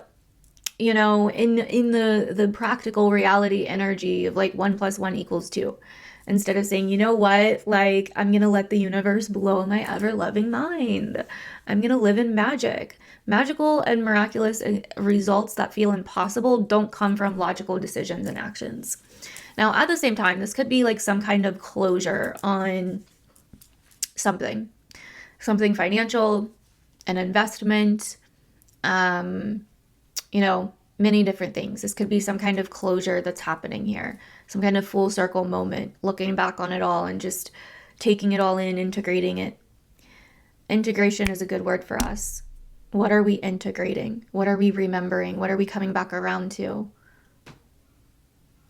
you know, in the practical reality energy of like 1 + 1 = 2, instead of saying, you know what, like, I'm gonna let the universe blow my ever-loving mind. I'm gonna live in magic. Magical and miraculous results that feel impossible don't come from logical decisions and actions. Now, at the same time, this could be like some kind of closure on something financial, an investment, you know, many different things. This could be some kind of closure that's happening here, some kind of full circle moment, looking back on it all and just taking it all in, integrating it. Integration is a good word for us. What are we integrating? What are we remembering? What are we coming back around to?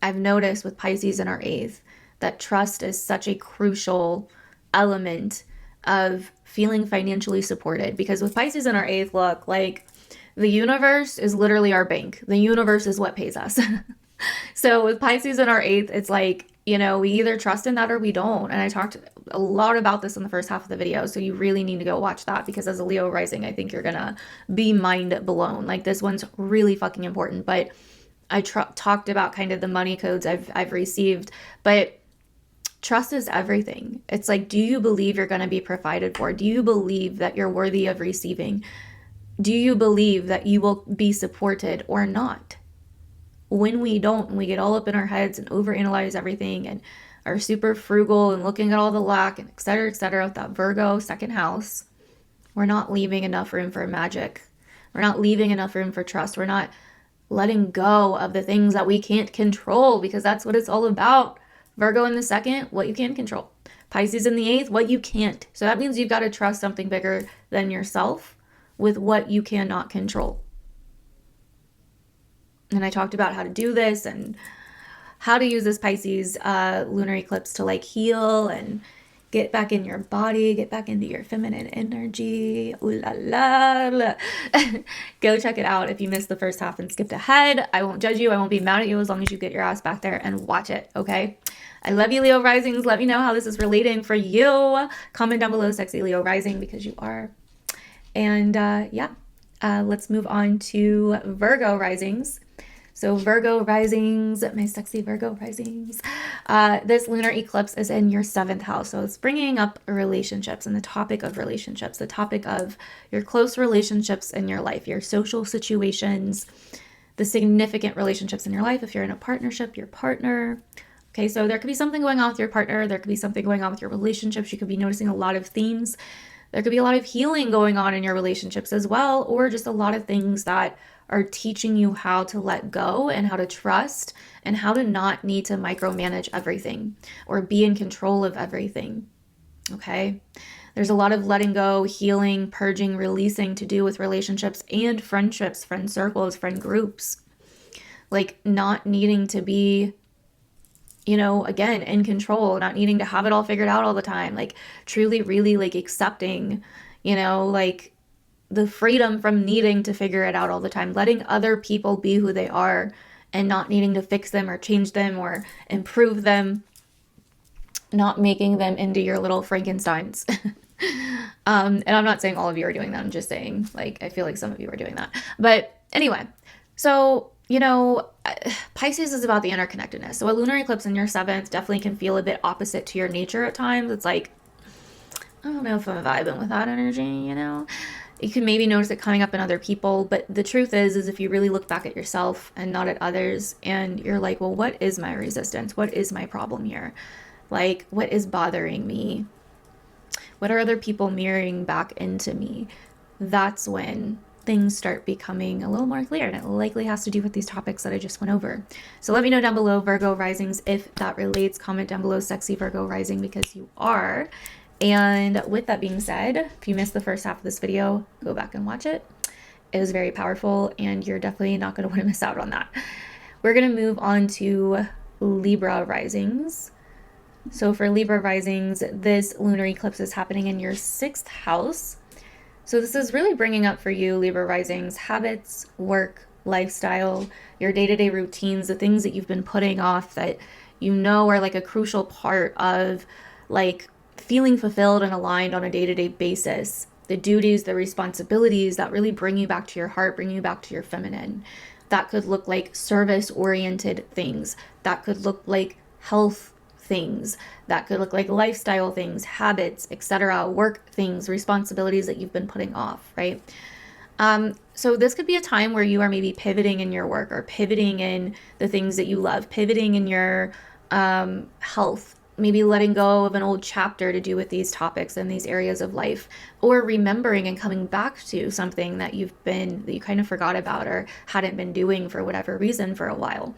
I've noticed with Pisces in our 8th that trust is such a crucial element of feeling financially supported, because with Pisces in our 8th, look, like, the universe is literally our bank. The universe is what pays us. So with Pisces in our 8th, it's like, you know, we either trust in that or we don't. And I talked a lot about this in the first half of the video, so you really need to go watch that, because as a Leo rising, I think you're gonna be mind blown. Like, this one's really fucking important. But I talked about kind of the money codes I've received, but trust is everything. It's like, do you believe you're going to be provided for? Do you believe that you're worthy of receiving? Do you believe that you will be supported or not? When we don't, and we get all up in our heads and overanalyze everything and are super frugal and looking at all the lack and et cetera, with that Virgo second house, we're not leaving enough room for magic. We're not leaving enough room for trust. We're not letting go of the things that we can't control, because that's what it's all about. Virgo in the second, what you can control. Pisces in the 8th, what you can't. So that means you've got to trust something bigger than yourself with what you cannot control. And I talked about how to do this and how to use this Pisces lunar eclipse to like heal and get back in your body, get back into your feminine energy. Ooh la la. Go check it out if you missed the first half and skipped ahead. I won't judge you. I won't be mad at you as long as you get your ass back there and watch it, okay? I love you, Leo risings. Let me know how this is relating for you. Comment down below, sexy Leo rising, because you are. And let's move on to Virgo risings. So Virgo risings, my sexy Virgo risings, this lunar eclipse is in your 7th house. So it's bringing up relationships and the topic of relationships, the topic of your close relationships in your life, your social situations, the significant relationships in your life. If you're in a partnership, your partner. Okay, so there could be something going on with your partner. There could be something going on with your relationships. You could be noticing a lot of themes. There could be a lot of healing going on in your relationships as well, or just a lot of things that are teaching you how to let go and how to trust and how to not need to micromanage everything or be in control of everything. Okay? There's a lot of letting go, healing, purging, releasing to do with relationships and friendships, friend circles, friend groups. Like, not needing to be, you know, again, in control, not needing to have it all figured out all the time. Like, truly, really, like, accepting, you know, like, the freedom from needing to figure it out all the time, letting other people be who they are and not needing to fix them or change them or improve them, not making them into your little Frankensteins. And I'm not saying all of you are doing that. I'm just saying, like, I feel like some of you are doing that. But anyway, so, you know, Pisces is about the interconnectedness. So a lunar eclipse in your 7th definitely can feel a bit opposite to your nature at times. It's like, I don't know if I'm vibing with that energy, you know? You can maybe notice it coming up in other people, but the truth is if you really look back at yourself and not at others, and you're like, well, what is my resistance? What is my problem here? Like, what is bothering me? What are other people mirroring back into me? That's when things start becoming a little more clear, and it likely has to do with these topics that I just went over. So let me know down below, Virgo risings, if that relates. Comment down below, sexy Virgo rising, because you are. And with that being said, if you missed the first half of this video, go back and watch it. It was very powerful, and you're definitely not going to want to miss out on that. We're going to move on to Libra risings. So for Libra risings, this lunar eclipse is happening in your 6th house. So this is really bringing up for you, Libra risings, habits, work, lifestyle, your day-to-day routines, the things that you've been putting off that you know are like a crucial part of like feeling fulfilled and aligned on a day-to-day basis. The duties, the responsibilities that really bring you back to your heart, bring you back to your feminine. That could look like service-oriented things. That could look like health things. That could look like lifestyle things, habits, etc., work things, responsibilities that you've been putting off, right? So this could be a time where you are maybe pivoting in your work or pivoting in the things that you love, pivoting in your health, maybe letting go of an old chapter to do with these topics and these areas of life, or remembering and coming back to something that you kind of forgot about or hadn't been doing for whatever reason for a while.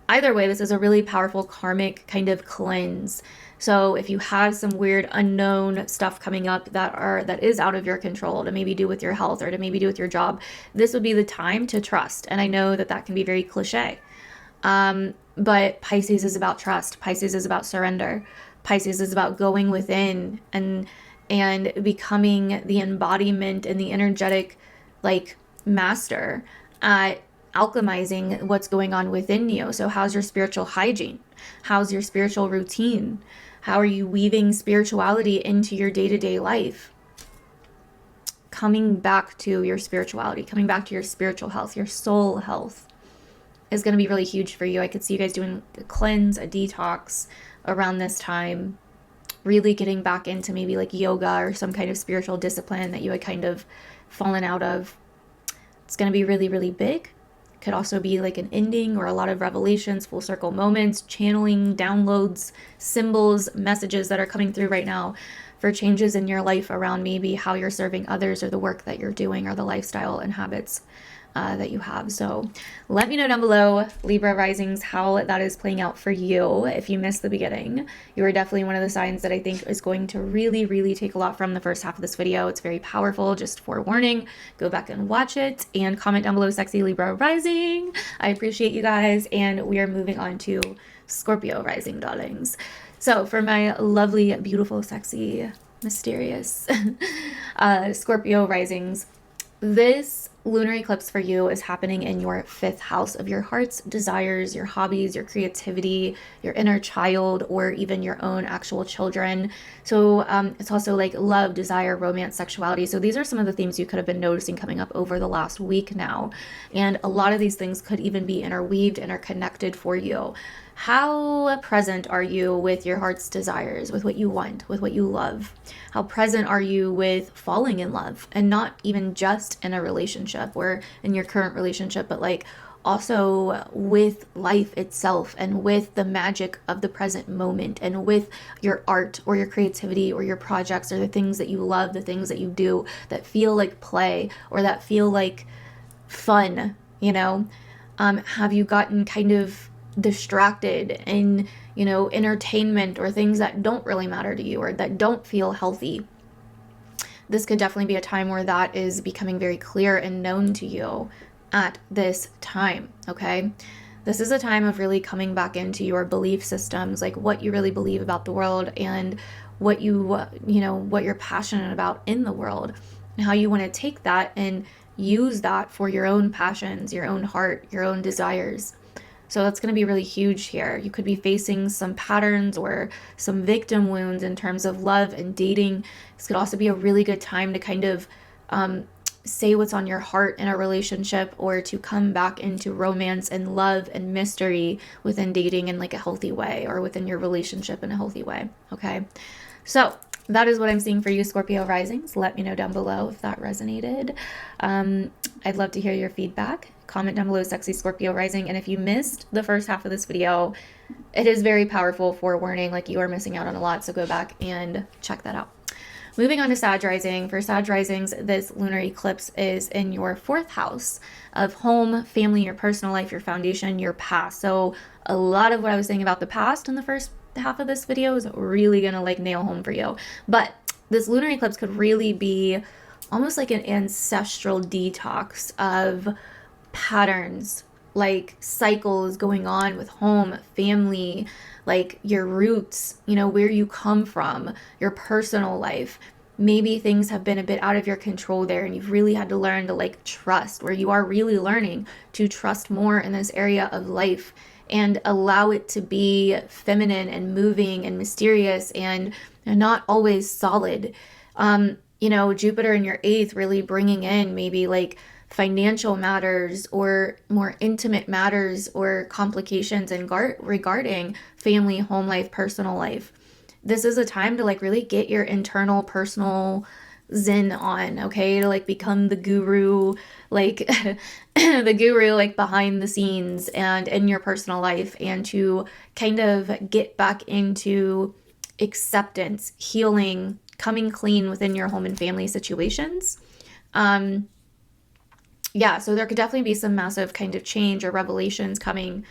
Either way, this is a really powerful karmic kind of cleanse. So if you have some weird unknown stuff coming up that is out of your control to maybe do with your health or to maybe do with your job, this would be the time to trust. And I know that can be very cliche. But Pisces is about trust. Pisces is about surrender. Pisces is about going within and becoming the embodiment and the energetic like master at alchemizing what's going on within you. So how's your spiritual hygiene? How's your spiritual routine? How are you weaving spirituality into your day-to-day life? Coming back to your spirituality, coming back to your spiritual health, your soul health is going to be really huge for you. I could see you guys doing a cleanse, a detox around this time, really getting back into maybe like yoga or some kind of spiritual discipline that you had kind of fallen out of. It's going to be really, really big. Could also be like an ending or a lot of revelations, full circle moments, channeling, downloads, symbols, messages that are coming through right now for changes in your life around maybe how you're serving others or the work that you're doing or the lifestyle and habits that you have. So let me know down below, Libra risings, how that is playing out for you. If you missed the beginning, you are definitely one of the signs that I think is going to really, really take a lot from the first half of this video. It's very powerful, just forewarning. Go back and watch it and comment down below, sexy Libra rising. I appreciate you guys. And we are moving on to Scorpio rising, darlings. So for my lovely, beautiful, sexy, mysterious Scorpio risings, this lunar eclipse for you is happening in your 5th house of your heart's desires, your hobbies, your creativity, your inner child, or even your own actual children. So it's also like love, desire, romance, sexuality. So these are some of the themes you could have been noticing coming up over the last week now. And a lot of these things could even be interweaved, interconnected for you. How present are you with your heart's desires, with what you want, with what you love? How present are you with falling in love, and not even just in a relationship or in your current relationship, but like also with life itself and with the magic of the present moment and with your art or your creativity or your projects or the things that you love, the things that you do that feel like play or that feel like fun, you know? Have you gotten kind of distracted in, you know, entertainment or things that don't really matter to you or that don't feel healthy? This could definitely be a time where that is becoming very clear and known to you at this time, okay? This is a time of really coming back into your belief systems, like what you really believe about the world and what what you're passionate about in the world, and how you want to take that and use that for your own passions, your own heart, your own desires. So that's going to be really huge here. You could be facing some patterns or some victim wounds in terms of love and dating. This could also be a really good time to kind of say what's on your heart in a relationship, or to come back into romance and love and mystery within dating in like a healthy way, or within your relationship in a healthy way. Okay. So that is what I'm seeing for you, Scorpio risings. Let me know down below if that resonated. I'd love to hear your feedback. Comment down below, sexy Scorpio rising. And if you missed the first half of this video, it is very powerful, forewarning, like you are missing out on a lot. So go back and check that out. Moving on to Sag rising. For Sag risings, this lunar eclipse is in your 4th house of home, family, your personal life, your foundation, your past. So a lot of what I was saying about the past in the first half of this video is really gonna like nail home for you. But this lunar eclipse could really be almost like an ancestral detox of patterns, like cycles going on with home, family, like your roots, you know, where you come from, your personal life. maybe things have been a bit out of your control there, and you've really had to learn to like trust, where you are really learning to trust more in this area of life and allow it to be feminine and moving and mysterious and not always solid. You know, Jupiter in your 8th really bringing in maybe like financial matters or more intimate matters or complications and regarding family, home life, personal life. This is a time to like really get your internal personal zen on, okay? To like become the guru, like the guru like behind the scenes and in your personal life, and to kind of get back into acceptance, healing, coming clean within your home and family situations. Yeah, so there could definitely be some massive kind of change or revelations coming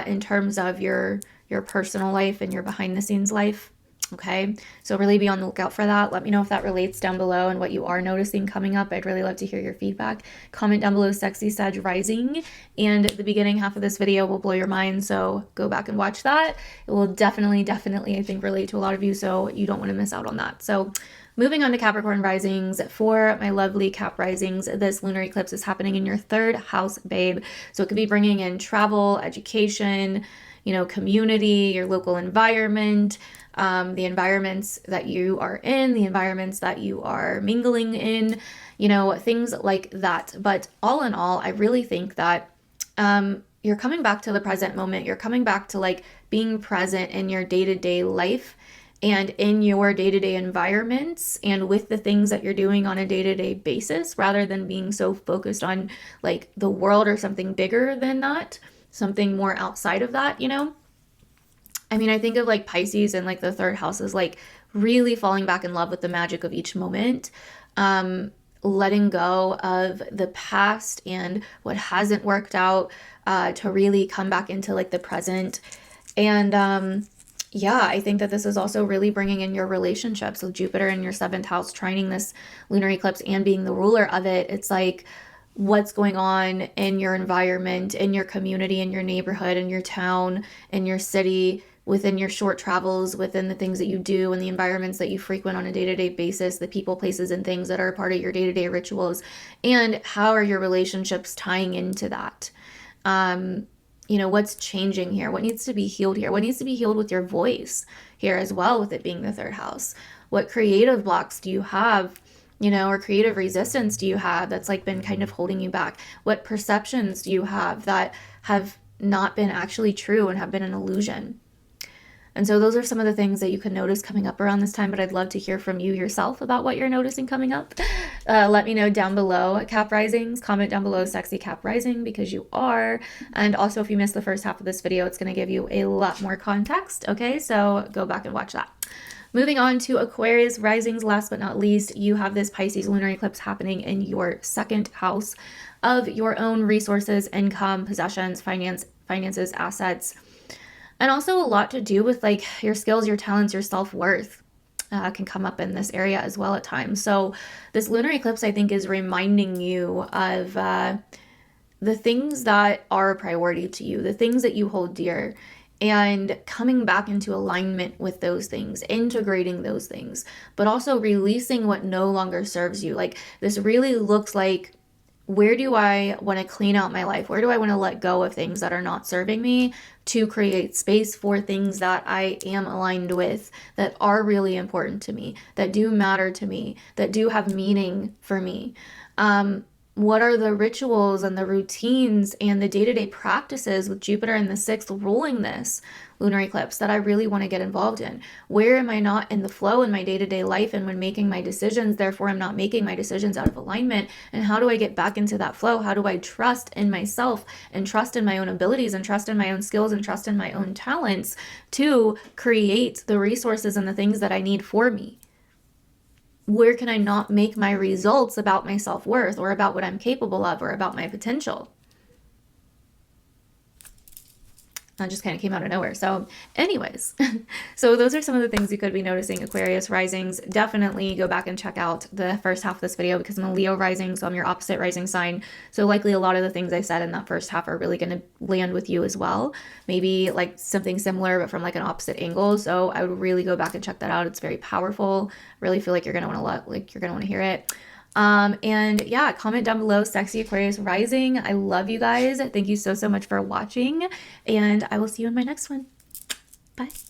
in terms of your personal life and your behind the scenes life. Okay, so really be on the lookout for that. Let me know if that relates down below and what you are noticing coming up. I'd really love to hear your feedback. Comment down below sexy Sag rising, and the beginning half of this video will blow your mind, so go back and watch that. It will definitely, I think, relate to a lot of you, so you don't want to miss out on that. So moving on to Capricorn risings, for my lovely Cap risings, this lunar eclipse is happening in your 3rd house, babe. So it could be bringing in travel, education, you know, community, your local environment, the environments that you are in, the environments that you are mingling in, you know, things like that. But all in all, I really think that you're coming back to the present moment. You're coming back to like being present in your day-to-day life and in your day-to-day environments and with the things that you're doing on a day-to-day basis, rather than being so focused on like the world or something bigger than that, something more outside of that, you know? I mean, I think of like Pisces and like the 3rd house is like really falling back in love with the magic of each moment, letting go of the past and what hasn't worked out, to really come back into like the present. And yeah, I think that this is also really bringing in your relationships with Jupiter in your 7th house, trining this lunar eclipse and being the ruler of it. It's like what's going on in your environment, in your community, in your neighborhood, in your town, in your city, within your short travels, within the things that you do and the environments that you frequent on a day-to-day basis, the people, places, and things that are a part of your day-to-day rituals, and how are your relationships tying into that? You know, what's changing here? What needs to be healed here? What needs to be healed with your voice here as well, with it being the 3rd house? What creative blocks do you have, you know, or creative resistance do you have that's like been kind of holding you back? What perceptions do you have that have not been actually true and have been an illusion? And so those are some of the things that you can notice coming up around this time, but I'd love to hear from you yourself about what you're noticing coming up. Let me know down below, Cap risings. Comment down below sexy Cap rising, because you are. And also, if you missed the first half of this video, it's going to give you a lot more context. Okay, so go back and watch that. Moving on to Aquarius risings, last but not least, you have this Pisces lunar eclipse happening in your 2nd house of your own resources, income, possessions, finances, assets, and also a lot to do with like your skills, your talents, your self-worth can come up in this area as well at times. So this lunar eclipse, I think, is reminding you of the things that are a priority to you, the things that you hold dear, and coming back into alignment with those things, integrating those things, but also releasing what no longer serves you. Like this really looks like, where do I want to clean out my life? Where do I want to let go of things that are not serving me to create space for things that I am aligned with, that are really important to me, that do matter to me, that do have meaning for me? What are the rituals and the routines and the day-to-day practices with Jupiter in the 6th ruling this lunar eclipse that I really want to get involved in? Where am I not in the flow in my day-to-day life and when making my decisions, therefore I'm not making my decisions out of alignment? And how do I get back into that flow? How do I trust in myself and trust in my own abilities and trust in my own skills and trust in my own talents to create the resources and the things that I need for me? Where can I not make my results about my self-worth or about what I'm capable of or about my potential? That just kind of came out of nowhere. So anyways, so those are some of the things you could be noticing. Aquarius risings, definitely go back and check out the first half of this video because I'm a Leo rising, so I'm your opposite rising sign. So likely a lot of the things I said in that first half are really going to land with you as well. Maybe like something similar, but from like an opposite angle. So I would really go back and check that out. It's very powerful. Really feel like you're going to want to hear it. And yeah, comment down below, sexy Aquarius rising. I love you guys. Thank you so much for watching, and I will see you in my next one. Bye.